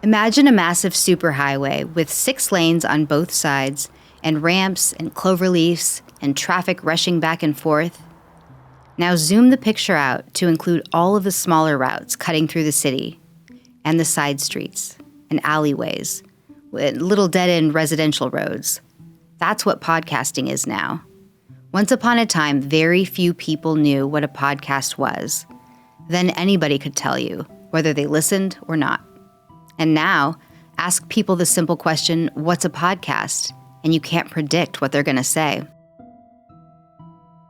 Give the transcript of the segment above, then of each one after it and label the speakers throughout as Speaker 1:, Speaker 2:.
Speaker 1: Imagine a massive superhighway with 6 lanes on both sides, and ramps and cloverleafs and traffic rushing back and forth. Now zoom the picture out to include all of the smaller routes cutting through the city, and the side streets and alleyways, with little dead-end residential roads. That's what podcasting is now. Once upon a time, very few people knew what a podcast was. Then anybody could tell you, whether they listened or not. And now, ask people the simple question, what's a podcast? And you can't predict what they're going to say.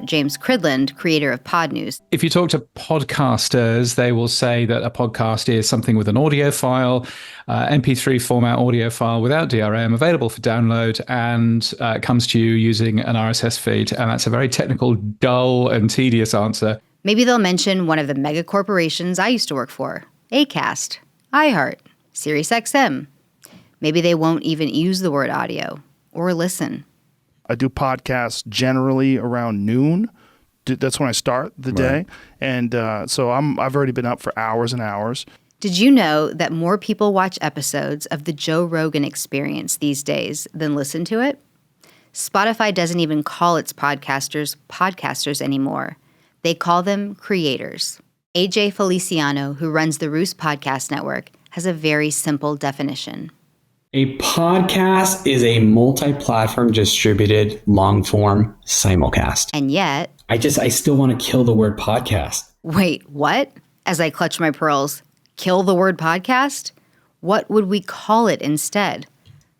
Speaker 1: James Cridland, creator of Pod News.
Speaker 2: If you talk to podcasters, they will say that a podcast is something with an audio file, MP3 format audio file without DRM, available for download, and comes to you using an RSS feed. And that's a very technical, dull, and tedious answer.
Speaker 1: Maybe they'll mention one of the mega corporations I used to work for, Acast, iHeart, SiriusXM. Maybe they won't even use the word audio or listen.
Speaker 3: I do podcasts generally around noon. That's when I start the day. And so I've already been up for hours and hours.
Speaker 1: Did you know that more people watch episodes of the Joe Rogan Experience these days than listen to it? Spotify doesn't even call its podcasters anymore. They call them creators. AJ Feliciano, who runs the Roost Podcast Network, has a very simple definition.
Speaker 4: A podcast is a multi-platform distributed long-form simulcast.
Speaker 1: And yet...
Speaker 4: I still want to kill the word podcast.
Speaker 1: Wait, what? As I clutch my pearls, kill the word podcast? What would we call it instead?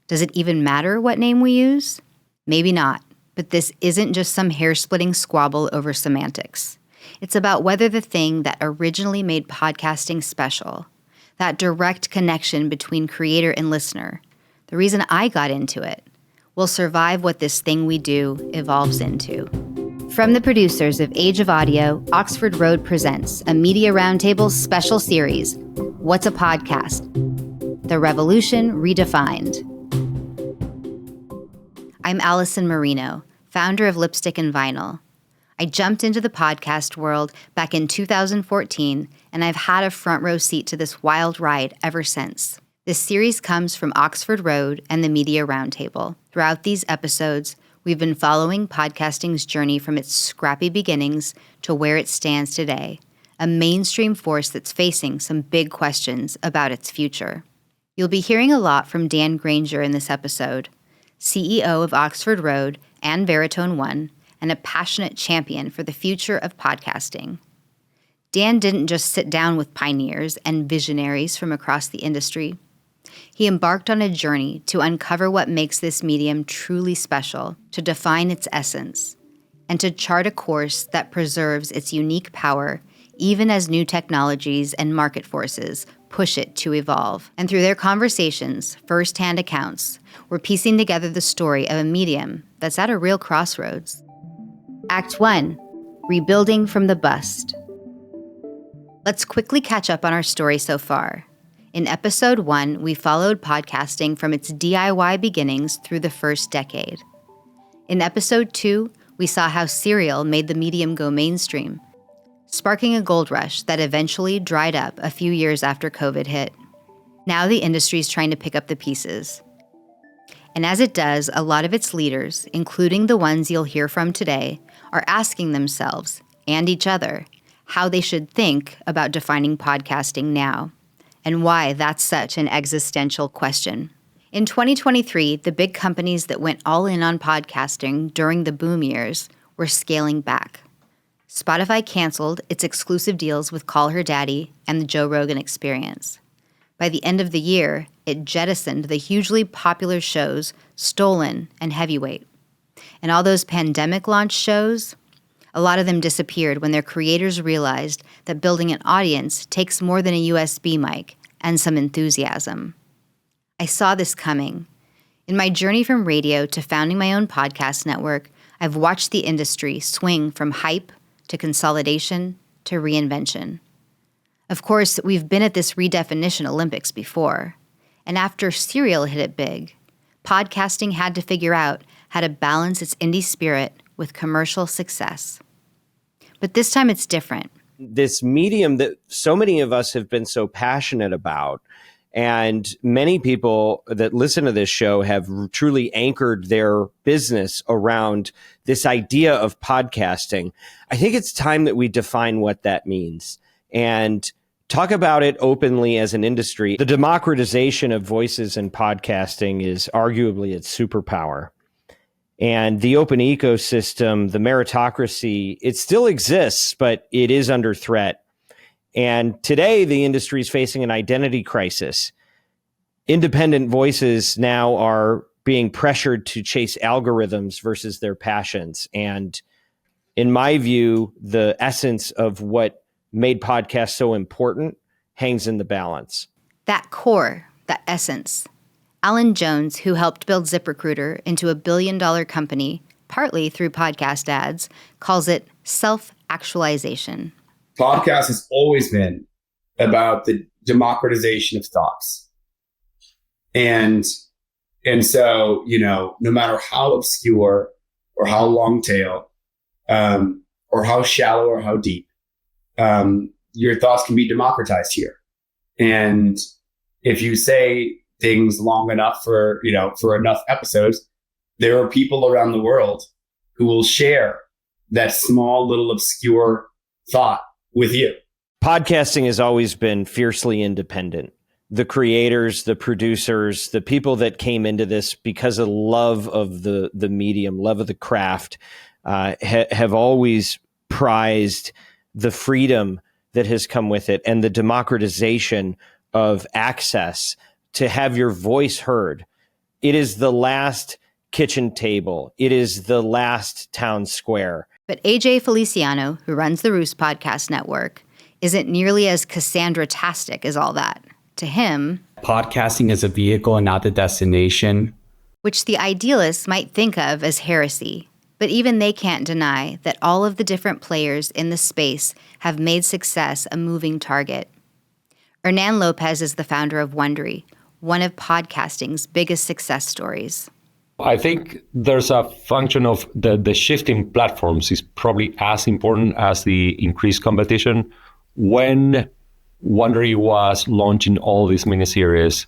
Speaker 1: Does it even matter what name we use? Maybe not, but this isn't just some hair-splitting squabble over semantics. It's about whether the thing that originally made podcasting special, that direct connection between creator and listener, the reason I got into it, will survive what this thing we do evolves into. From the producers of Age of Audio, Oxford Road presents a Media Roundtable special series, What's a Podcast? The Revolution Redefined. I'm Allison Marino, founder of Lipstick and Vinyl. I jumped into the podcast world back in 2014, and I've had a front row seat to this wild ride ever since. This series comes from Oxford Road and the Media Roundtable. Throughout these episodes, we've been following podcasting's journey from its scrappy beginnings to where it stands today, a mainstream force that's facing some big questions about its future. You'll be hearing a lot from Dan Granger in this episode, CEO of Oxford Road and Veritone One, and a passionate champion for the future of podcasting. Dan didn't just sit down with pioneers and visionaries from across the industry. He embarked on a journey to uncover what makes this medium truly special, to define its essence, and to chart a course that preserves its unique power even as new technologies and market forces push it to evolve. And through their conversations, first-hand accounts, we're piecing together the story of a medium that's at a real crossroads. Act 1, Rebuilding from the Bust. Let's quickly catch up on our story so far. In episode 1, we followed podcasting from its DIY beginnings through the first decade. In episode 2, we saw how Serial made the medium go mainstream, sparking a gold rush that eventually dried up a few years after COVID hit. Now the industry's trying to pick up the pieces. And as it does, a lot of its leaders, including the ones you'll hear from today, are asking themselves, and each other, how they should think about defining podcasting now, and why that's such an existential question. In 2023, the big companies that went all in on podcasting during the boom years were scaling back. Spotify canceled its exclusive deals with Call Her Daddy and the Joe Rogan Experience. By the end of the year, it jettisoned the hugely popular shows Stolen and Heavyweight. And all those pandemic-launched shows, a lot of them disappeared when their creators realized that building an audience takes more than a USB mic and some enthusiasm. I saw this coming. In my journey from radio to founding my own podcast network, I've watched the industry swing from hype to consolidation to reinvention. Of course, we've been at this redefinition Olympics before. And after Serial hit it big, podcasting had to figure out how to balance its indie spirit with commercial success. But this time it's different.
Speaker 5: This medium that so many of us have been so passionate about And many people that listen to this show have truly anchored their business around this idea of podcasting. I think it's time that we define what that means and talk about it openly as an industry. The democratization of voices in podcasting is arguably its superpower. And the open ecosystem, the meritocracy, it still exists, but it is under threat. And today, the industry is facing an identity crisis. Independent voices now are being pressured to chase algorithms versus their passions. And in my view, the essence of what made podcasts so important hangs in the balance.
Speaker 1: That core, that essence. Alan Jones, who helped build ZipRecruiter into a billion-dollar company, partly through podcast ads, calls it self-actualization.
Speaker 6: Podcast has always been about the democratization of thoughts. And so, no matter how obscure or how long tail, or how shallow or how deep, your thoughts can be democratized here. And if you say things long enough for enough episodes, there are people around the world who will share that small little obscure thought with you.
Speaker 5: Podcasting has always been fiercely independent. The creators, the producers, the people that came into this because of love of the medium, love of the craft, have always prized the freedom that has come with it and the democratization of access to have your voice heard. It is the last kitchen table. It is the last town square.
Speaker 1: But AJ Feliciano, who runs the Roost Podcast Network, isn't nearly as Cassandra-tastic as all that. To him,
Speaker 4: podcasting is a vehicle and not the destination,
Speaker 1: which the idealists might think of as heresy. But even they can't deny that all of the different players in the space have made success a moving target. Hernan Lopez is the founder of Wondery, one of podcasting's biggest success stories.
Speaker 7: I think there's a function of the shift in platforms is probably as important as the increased competition. When Wondery was launching all these miniseries,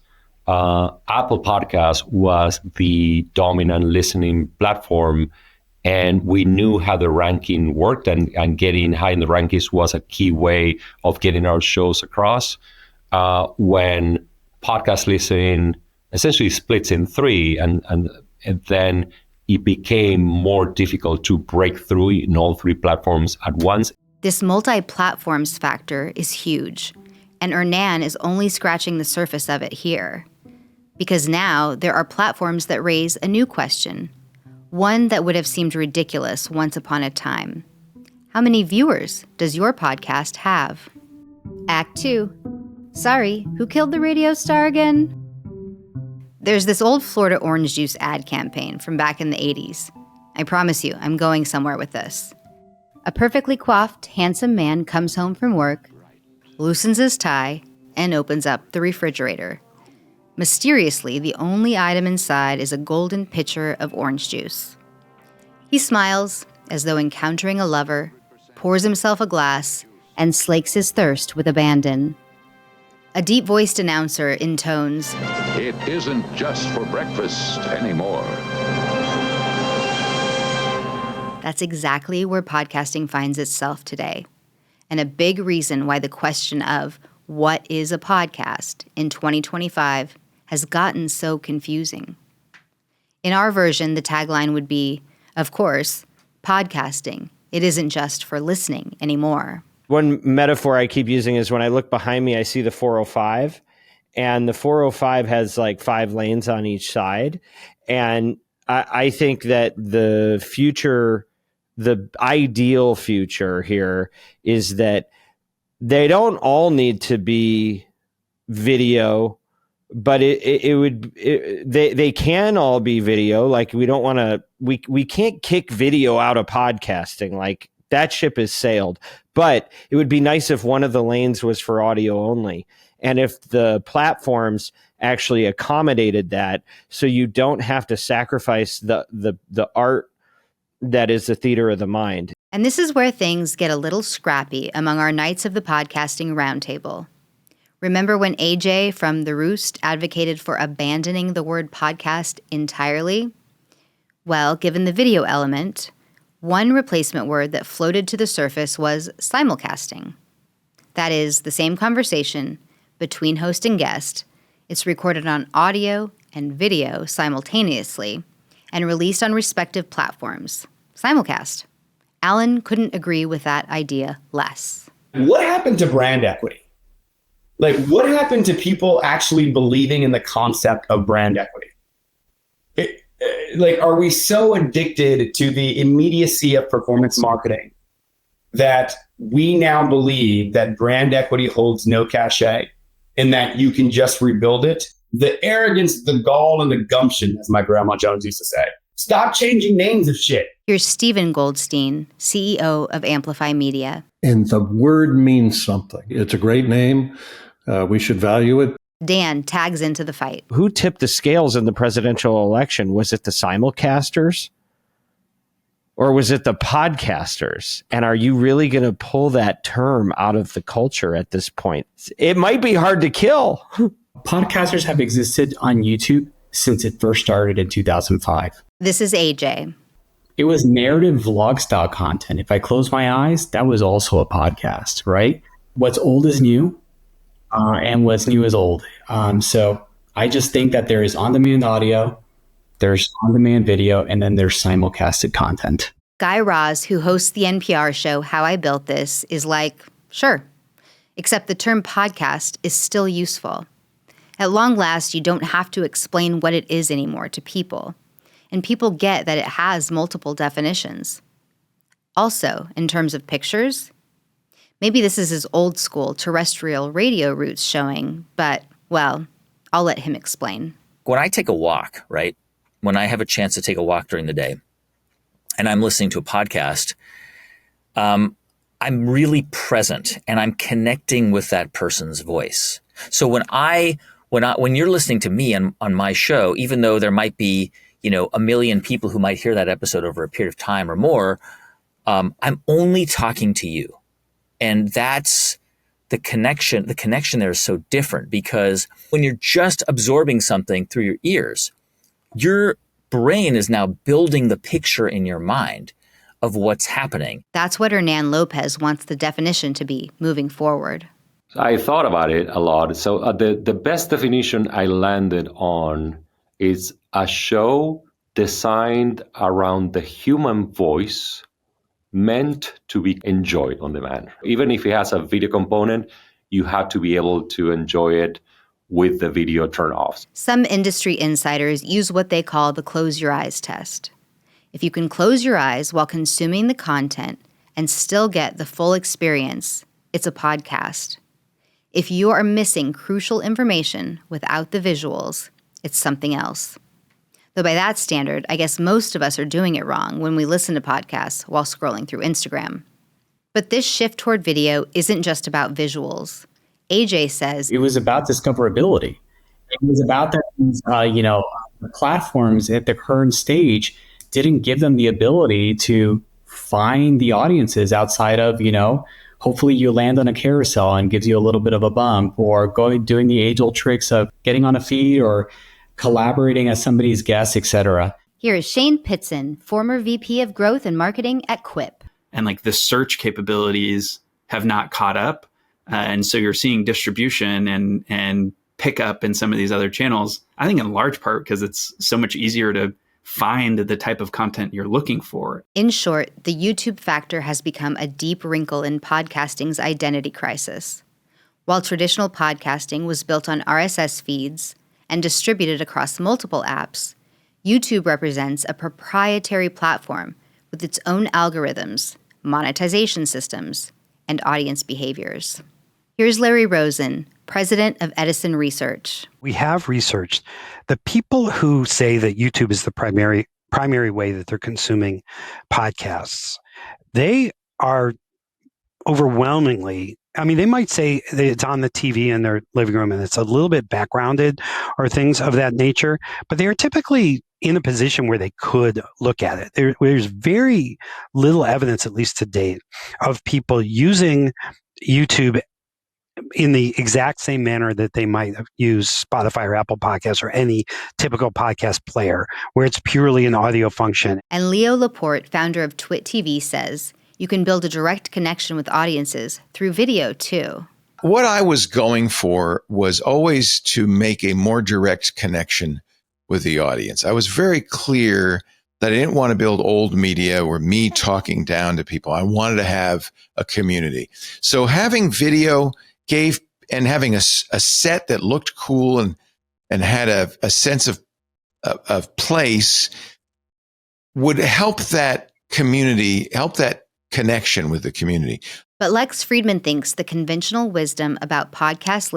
Speaker 7: Apple Podcasts was the dominant listening platform, and we knew how the ranking worked, and getting high in the rankings was a key way of getting our shows across. When podcast listening essentially splits in three, and then it became more difficult to break through in all three platforms at once.
Speaker 1: This multi-platforms factor is huge, and Hernan is only scratching the surface of it here. Because now there are platforms that raise a new question, one that would have seemed ridiculous once upon a time. How many viewers does your podcast have? Act 2. Sorry, who killed the radio star again? There's this old Florida orange juice ad campaign from back in the 80s. I promise you, I'm going somewhere with this. A perfectly coiffed, handsome man comes home from work, loosens his tie, and opens up the refrigerator. Mysteriously, the only item inside is a golden pitcher of orange juice. He smiles, as though encountering a lover, pours himself a glass, and slakes his thirst with abandon. A deep-voiced announcer intones,
Speaker 8: "It isn't just for breakfast anymore."
Speaker 1: That's exactly where podcasting finds itself today, and a big reason why the question of what is a podcast in 2025 has gotten so confusing. In our version, the tagline would be, of course, podcasting. It isn't just for listening anymore.
Speaker 5: One metaphor I keep using is when I look behind me, I see the 405, and the 405 has like 5 lanes on each side. And I think that the future, the ideal future here is that they don't all need to be video, but they can all be video. Like we don't want to, we can't kick video out of podcasting. Like that ship has sailed, but it would be nice if one of the lanes was for audio only. And if the platforms actually accommodated that, so you don't have to sacrifice the art that is the theater of the mind.
Speaker 1: And this is where things get a little scrappy among our Knights of the Podcasting Roundtable. Remember when AJ from The Roost advocated for abandoning the word podcast entirely? Well, given the video element, one replacement word that floated to the surface was simulcasting. That is, the same conversation between host and guest. It's recorded on audio and video simultaneously and released on respective platforms. Simulcast. Alan couldn't agree with that idea less.
Speaker 6: What happened to brand equity? Like, what happened to people actually believing in the concept of brand equity? Are we so addicted to the immediacy of performance marketing that we now believe that brand equity holds no cachet and that you can just rebuild it? The arrogance, the gall, and the gumption, as my grandma Jones used to say. Stop changing names of shit.
Speaker 1: Here's Stephen Goldstein, CEO of Amplify Media.
Speaker 9: And the word means something. It's a great name. We should value it.
Speaker 1: Dan tags into the fight.
Speaker 5: Who tipped the scales in the presidential election? Was it the simulcasters? Or was it the podcasters? And are you really going to pull that term out of the culture at this point? It might be hard to kill.
Speaker 4: Podcasters have existed on YouTube since it first started in 2005.
Speaker 1: This is AJ.
Speaker 4: It was narrative vlog style content. If I close my eyes, that was also a podcast, right? What's old is new, and what's new is old. So I just think that there is on-demand audio, there's on-demand video, and then there's simulcasted content.
Speaker 1: Guy Raz, who hosts the NPR show How I Built This, is like, sure, except the term podcast is still useful. At long last, you don't have to explain what it is anymore to people, and people get that it has multiple definitions. Also, in terms of pictures, maybe this is his old school terrestrial radio roots showing, but, well, I'll let him explain.
Speaker 10: When I take a walk, right, when I have a chance to take a walk during the day and I'm listening to a podcast, I'm really present and I'm connecting with that person's voice. So when you're listening to me on my show, even though there might be, a million people who might hear that episode over a period of time or more, I'm only talking to you. And that's the connection. The connection there is so different because when you're just absorbing something through your ears, your brain is now building the picture in your mind of what's happening.
Speaker 1: That's what Hernan Lopez wants the definition to be moving forward.
Speaker 7: I thought about it a lot. So the best definition I landed on is a show designed around the human voice meant to be enjoyed on demand. Even if it has a video component, you have to be able to enjoy it with the video turned off.
Speaker 1: Some industry insiders use what they call the close your eyes test. If you can close your eyes while consuming the content and still get the full experience, it's a podcast. If you are missing crucial information without the visuals, it's something else. Though by that standard, I guess most of us are doing it wrong when we listen to podcasts while scrolling through Instagram. But this shift toward video isn't just about visuals. AJ says
Speaker 4: it was about discoverability. It was about that the platforms at the current stage didn't give them the ability to find the audiences outside of, hopefully you land on a carousel and gives you a little bit of a bump, or doing the age-old tricks of getting on a feed or collaborating as somebody's guest, etc.
Speaker 1: Here is Shane Pitson, former VP of Growth and Marketing at Quip.
Speaker 11: And the search capabilities have not caught up. And so you're seeing distribution and pickup in some of these other channels, I think in large part because it's so much easier to find the type of content you're looking for.
Speaker 1: In short, the YouTube factor has become a deep wrinkle in podcasting's identity crisis. While traditional podcasting was built on RSS feeds and distributed across multiple apps, YouTube represents a proprietary platform with its own algorithms, monetization systems, and audience behaviors. Here's Larry Rosen, president of Edison Research.
Speaker 12: We have researched the people who say that YouTube is the primary way that they're consuming podcasts. They are overwhelmingly, they might say that it's on the TV in their living room and it's a little bit backgrounded or things of that nature, but they are typically in a position where they could look at it. There's very little evidence, at least to date, of people using YouTube in the exact same manner that they might use Spotify or Apple Podcasts or any typical podcast player, where it's purely an audio function.
Speaker 1: And Leo Laporte, founder of Twit TV, says you can build a direct connection with audiences through video too.
Speaker 13: What I was going for was always to make a more direct connection with the audience. I was very clear that I didn't want to build old media or me talking down to people. I wanted to have a community. So having video gave, and having a set that looked cool and had a sense of place would help that community, help that connection with the community.
Speaker 1: But Lex Friedman thinks the conventional wisdom about podcast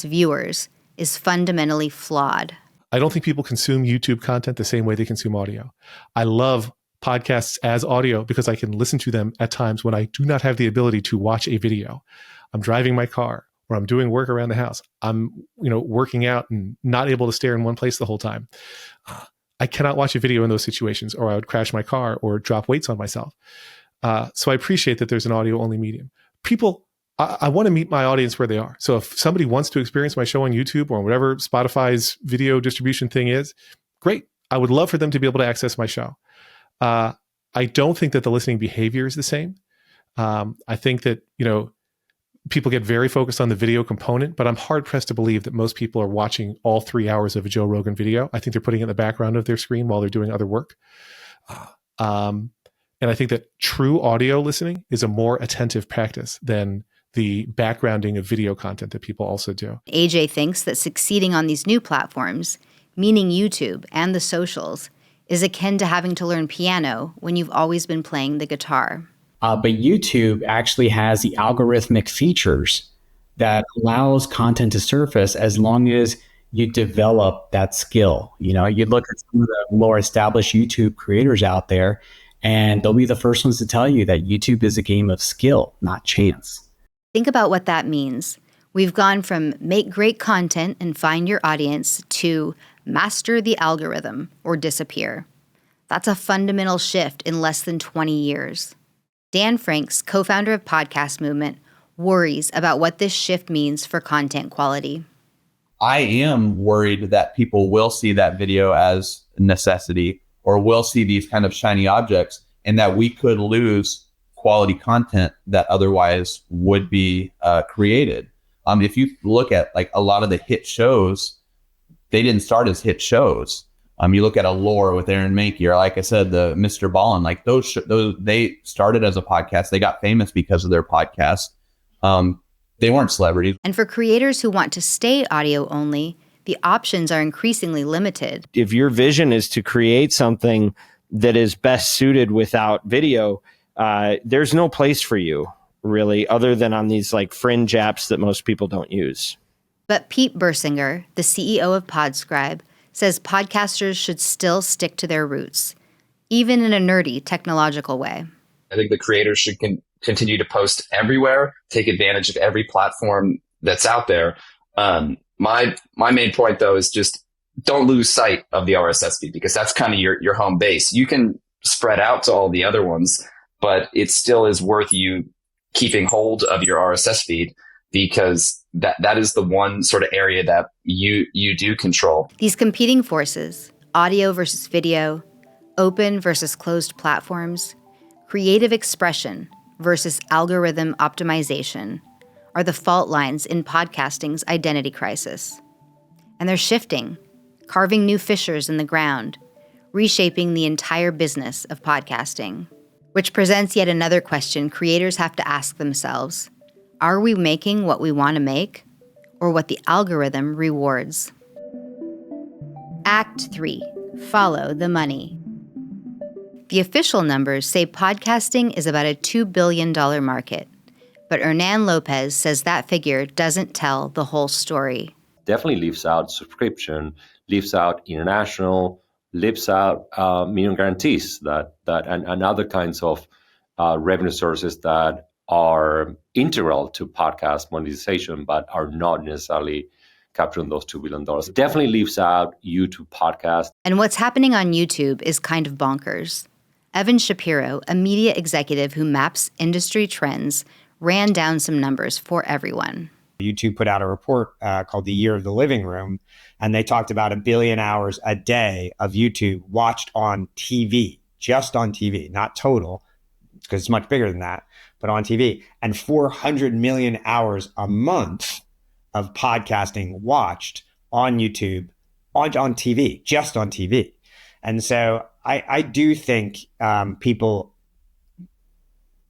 Speaker 1: viewers, is fundamentally flawed.
Speaker 14: I don't think people consume YouTube content the same way they consume audio. I love podcasts as audio because I can listen to them at times when I do not have the ability to watch a video. I'm driving my car or I'm doing work around the house. I'm, working out and not able to stare in one place the whole time. I cannot watch a video in those situations, or I would crash my car or drop weights on myself. So I appreciate that there's an audio only medium. People, I want to meet my audience where they are. So if somebody wants to experience my show on YouTube or whatever Spotify's video distribution thing is, great. I would love for them to be able to access my show. I don't think that the listening behavior is the same. I think that, people get very focused on the video component, but I'm hard pressed to believe that most people are watching all 3 hours of a Joe Rogan video. I think they're putting it in the background of their screen while they're doing other work. And I think that true audio listening is a more attentive practice than the backgrounding of video content that people also do.
Speaker 1: AJ thinks that succeeding on these new platforms, meaning YouTube and the socials, is akin to having to learn piano when you've always been playing the guitar.
Speaker 4: But YouTube actually has the algorithmic features that allows content to surface as long as you develop that skill. You look at some of the more established YouTube creators out there, and they'll be the first ones to tell you that YouTube is a game of skill, not chance.
Speaker 1: Think about what that means. We've gone from make great content and find your audience to master the algorithm or disappear. That's a fundamental shift in less than 20 years. Dan Franks, co-founder of Podcast Movement, worries about what this shift means for content quality.
Speaker 15: I am worried that people will see that video as a necessity or will see these kind of shiny objects, and that we could lose quality content that otherwise would be created. If you look at like a lot of the hit shows, they didn't start as hit shows. You look at Allure with Aaron Mahnke, or like I said, the Mr. Ballin, like those they started as a podcast. They got famous because of their podcast. They weren't celebrities.
Speaker 1: And for creators who want to stay audio only, the options are increasingly limited.
Speaker 5: If your vision is to create something that is best suited without video, there's no place for you, really, other than on these like fringe apps that most people don't use.
Speaker 1: But Pete Bersinger, the CEO of Podscribe, says podcasters should still stick to their roots, even in a nerdy technological way.
Speaker 16: I think the creators should continue to post everywhere, take advantage of every platform that's out there. My main point, though, is just don't lose sight of the RSS feed, because that's kind of your home base. You can spread out to all the other ones, but it still is worth you keeping hold of your RSS feed, because that is the one sort of area that you do control.
Speaker 1: These competing forces, audio versus video, open versus closed platforms, creative expression versus algorithm optimization, are the fault lines in podcasting's identity crisis. And they're shifting, carving new fissures in the ground, reshaping the entire business of podcasting. Which presents yet another question creators have to ask themselves. Are we making what we want to make, or what the algorithm rewards? Act 3. Follow the money. The official numbers say podcasting is about a $2 billion market, but Hernan Lopez says that figure doesn't tell the whole story.
Speaker 7: Definitely leaves out subscription, leaves out international, leaves out minimum guarantees and other kinds of revenue sources that are integral to podcast monetization, but are not necessarily capturing those $2 billion. Definitely leaves out YouTube podcast.
Speaker 1: And what's happening on YouTube is kind of bonkers. Evan Shapiro, a media executive who maps industry trends, ran down some numbers for everyone.
Speaker 17: YouTube put out a report called The Year of the Living Room, and they talked about 1 billion hours a day of YouTube watched on TV, just on TV, not total, because it's much bigger than that, but on TV, and 400 million hours a month of podcasting watched on YouTube, on TV, just on TV. And so I do think people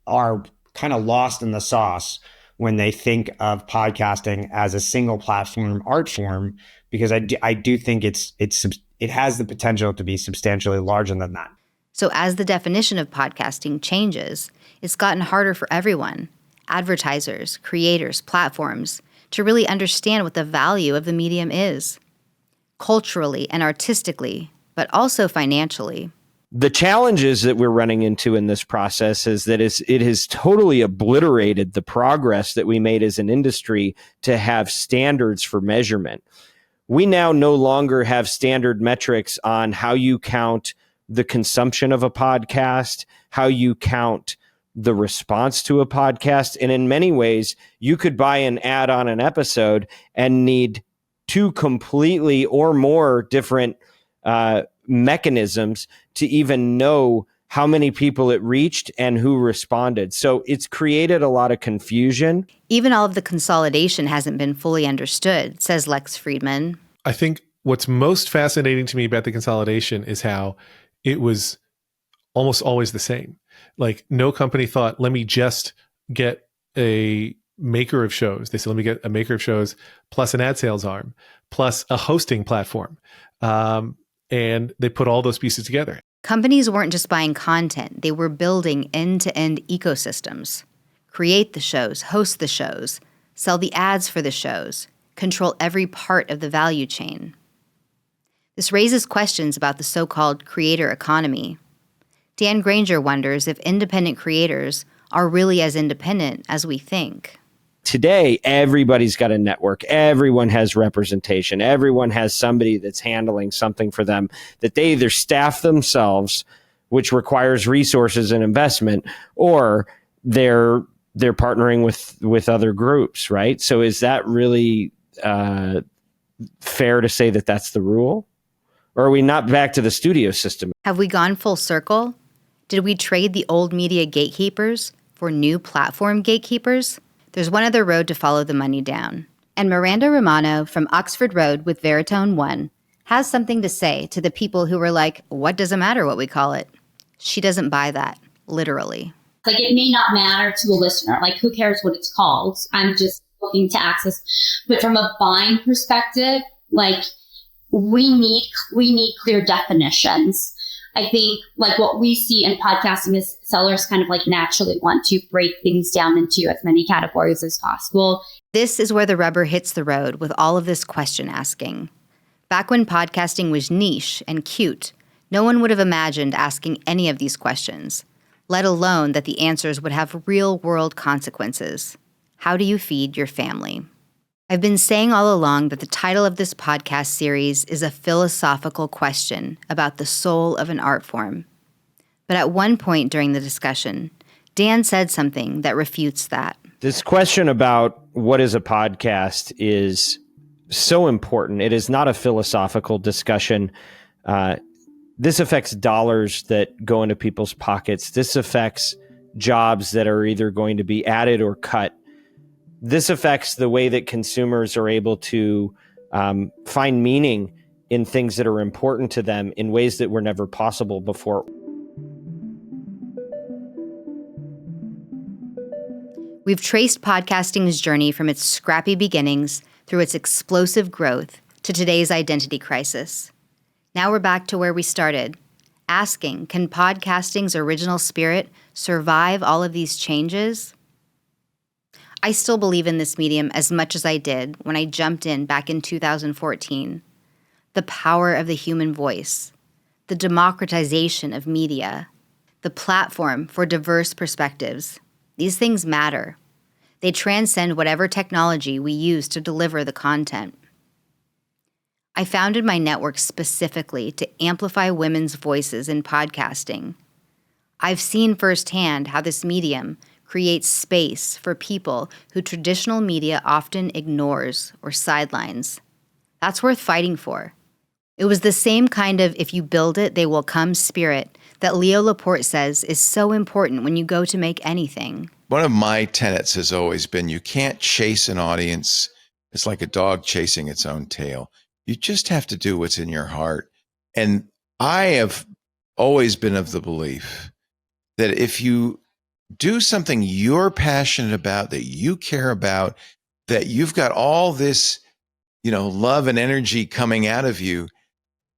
Speaker 17: are kind of lost in the sauce when they think of podcasting as a single platform art form, because I do think it has the potential to be substantially larger than that.
Speaker 1: So as the definition of podcasting changes, it's gotten harder for everyone, advertisers, creators, platforms, to really understand what the value of the medium is, culturally and artistically, but also financially.
Speaker 5: The challenges that we're running into in this process is that it has totally obliterated the progress that we made as an industry to have standards for measurement. We now no longer have standard metrics on how you count the consumption of a podcast, how you count the response to a podcast. And in many ways, you could buy an ad on an episode and need 2 completely or more different mechanisms to even know how many people it reached and who responded. So it's created a lot of confusion.
Speaker 1: Even all of the consolidation hasn't been fully understood, says Lex Friedman.
Speaker 14: I think what's most fascinating to me about the consolidation is how it was almost always the same. Like, no company thought, let me just get a maker of shows. They said, let me get a maker of shows plus an ad sales arm, plus a hosting platform. And they put all those pieces together.
Speaker 1: Companies weren't just buying content. They were building end-to-end ecosystems. Create the shows, host the shows, sell the ads for the shows, control every part of the value chain. This raises questions about the so-called creator economy. Dan Granger wonders if independent creators are really as independent as we think.
Speaker 5: Today, everybody's got a network. Everyone has representation. Everyone has somebody that's handling something for them that they either staff themselves, which requires resources and investment, or they're partnering with other groups, right? So is that really fair to say that that's the rule? Or are we not back to the studio system?
Speaker 1: Have we gone full circle? Did we trade the old media gatekeepers for new platform gatekeepers? There's one other road to follow the money down. And Miranda Romano from Oxford Road with Veritone One has something to say to the people who were like, what does it matter what we call it? She doesn't buy that, literally.
Speaker 18: Like, it may not matter to a listener. Like, who cares what it's called? I'm just looking to access. But from a buying perspective, like, we need clear definitions. I think, like, what we see in podcasting is sellers kind of like naturally want to break things down into as many categories as possible.
Speaker 1: This is where the rubber hits the road with all of this question asking. Back when podcasting was niche and cute, no one would have imagined asking any of these questions, let alone that the answers would have real-world consequences. How do you feed your family? I've been saying all along that the title of this podcast series is a philosophical question about the soul of an art form. But at one point during the discussion, Dan said something that refutes that.
Speaker 5: This question about what is a podcast is so important. It is not a philosophical discussion. This affects dollars that go into people's pockets. This affects jobs that are either going to be added or cut. This affects the way that consumers are able to find meaning in things that are important to them in ways that were never possible before.
Speaker 1: We've traced podcasting's journey from its scrappy beginnings through its explosive growth to today's identity crisis. Now we're back to where we started, asking, can podcasting's original spirit survive all of these changes? I still believe in this medium as much as I did when I jumped in back in 2014. The power of the human voice, the democratization of media, the platform for diverse perspectives. These things matter. They transcend whatever technology we use to deliver the content. I founded my network specifically to amplify women's voices in podcasting. I've seen firsthand how this medium creates space for people who traditional media often ignores or sidelines. That's worth fighting for. It was the same kind of if you build it, they will come spirit that Leo Laporte says is so important when you go to make anything.
Speaker 13: One of my tenets has always been you can't chase an audience. It's like a dog chasing its own tail. You just have to do what's in your heart. And I have always been of the belief that if you do something you're passionate about, that you care about, that you've got all this, love and energy coming out of you,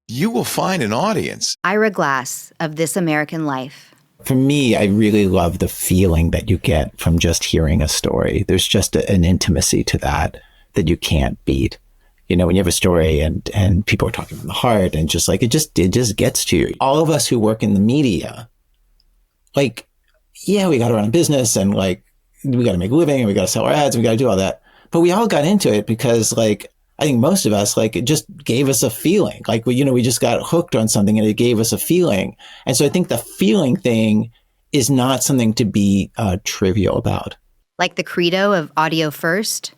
Speaker 13: you will find an audience.
Speaker 1: Ira Glass of This American Life.
Speaker 19: For me, I really love the feeling that you get from just hearing a story. There's just an intimacy to that you can't beat. When you have a story and people are talking from the heart and just like, it just gets to you. All of us who work in the media, we got to run a business and we got to make a living and we got to sell our ads and we got to do all that. But we all got into it because I think most of us, it just gave us a feeling. We just got hooked on something and it gave us a feeling. And so I think the feeling thing is not something to be trivial about.
Speaker 1: Like the credo of audio first,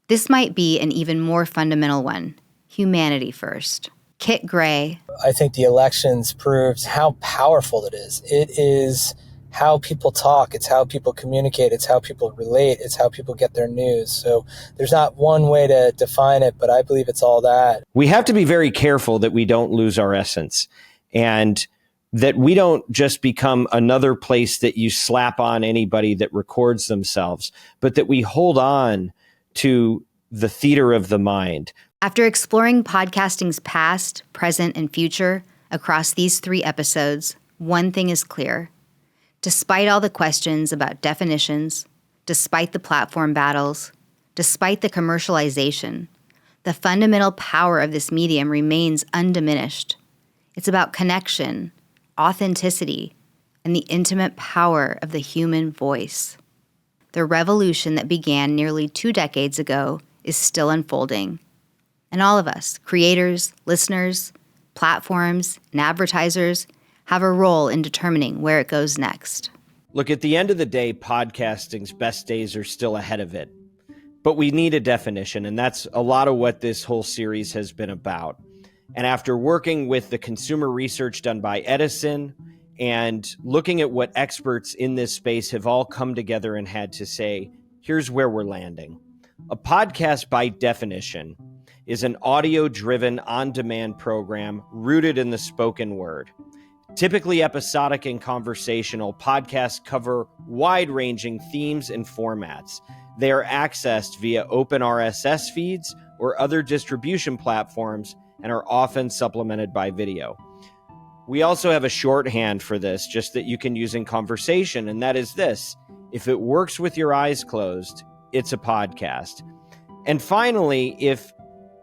Speaker 1: this might be an even more fundamental one, humanity first. Kit Gray.
Speaker 20: I think the elections proves how powerful it is. It is how people talk. It's how people communicate. It's how people relate. It's how people get their news. So there's not one way to define it, but I believe it's all that.
Speaker 5: We have to be very careful that we don't lose our essence and that we don't just become another place that you slap on anybody that records themselves, but that we hold on to the theater of the mind.
Speaker 1: After exploring podcasting's past, present, and future across these 3 episodes, one thing is clear. Despite all the questions about definitions, despite the platform battles, despite the commercialization, the fundamental power of this medium remains undiminished. It's about connection, authenticity, and the intimate power of the human voice. The revolution that began nearly 2 decades ago is still unfolding. And all of us, creators, listeners, platforms, and advertisers, have a role in determining where it goes next.
Speaker 5: Look, at the end of the day, podcasting's best days are still ahead of it. But we need a definition, and that's a lot of what this whole series has been about. And after working with the consumer research done by Edison and looking at what experts in this space have all come together and had to say, here's where we're landing. A podcast, by definition, is an audio-driven, on-demand program rooted in the spoken word. Typically episodic and conversational, podcasts cover wide-ranging themes and formats. They are accessed via open RSS feeds or other distribution platforms and are often supplemented by video. We also have a shorthand for this, just that you can use in conversation, and that is this. If it works with your eyes closed, it's a podcast. And finally, if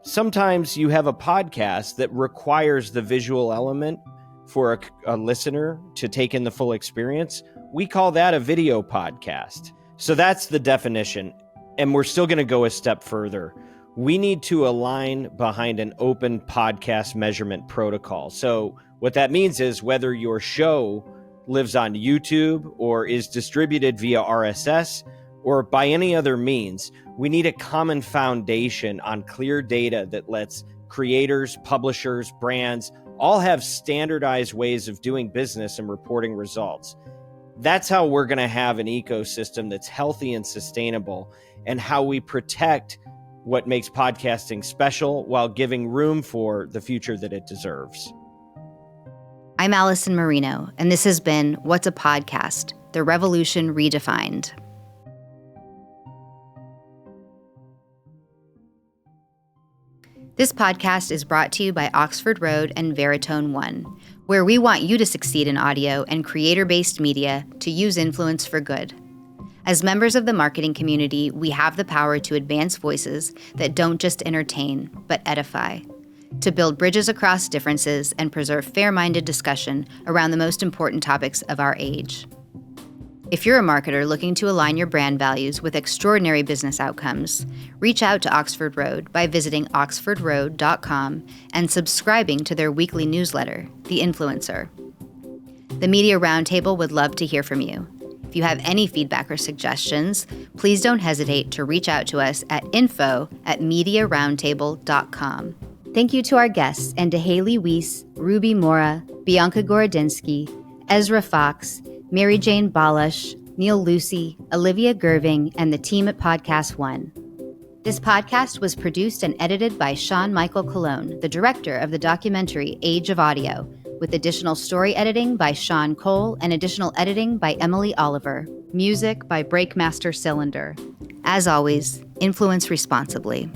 Speaker 5: sometimes you have a podcast that requires the visual element for a listener to take in the full experience, we call that a video podcast. So that's the definition. And we're still going to go a step further. We need to align behind an open podcast measurement protocol. So what that means is whether your show lives on YouTube or is distributed via RSS or by any other means, we need a common foundation on clear data that lets creators, publishers, brands all have standardized ways of doing business and reporting results. That's how we're going to have an ecosystem that's healthy and sustainable, and how we protect what makes podcasting special while giving room for the future that it deserves.
Speaker 1: I'm Allison Marino, and this has been What's a Podcast? The Revolution Redefined. This podcast is brought to you by Oxford Road and Veritone One, where we want you to succeed in audio and creator-based media to use influence for good. As members of the marketing community, we have the power to advance voices that don't just entertain, but edify, to build bridges across differences and preserve fair-minded discussion around the most important topics of our age. If you're a marketer looking to align your brand values with extraordinary business outcomes, reach out to Oxford Road by visiting oxfordroad.com and subscribing to their weekly newsletter, The Influencer. The Media Roundtable would love to hear from you. If you have any feedback or suggestions, please don't hesitate to reach out to us at info@mediaroundtable.com. Thank you to our guests and to Haley Weiss, Ruby Mora, Bianca Gorodinsky, Ezra Fox, Mary Jane Balash, Neil Lucy, Olivia Gerving, and the team at Podcast One. This podcast was produced and edited by Sean Michael Colon, the director of the documentary Age of Audio, with additional story editing by Sean Cole and additional editing by Emily Oliver. Music by Breakmaster Cylinder. As always, influence responsibly.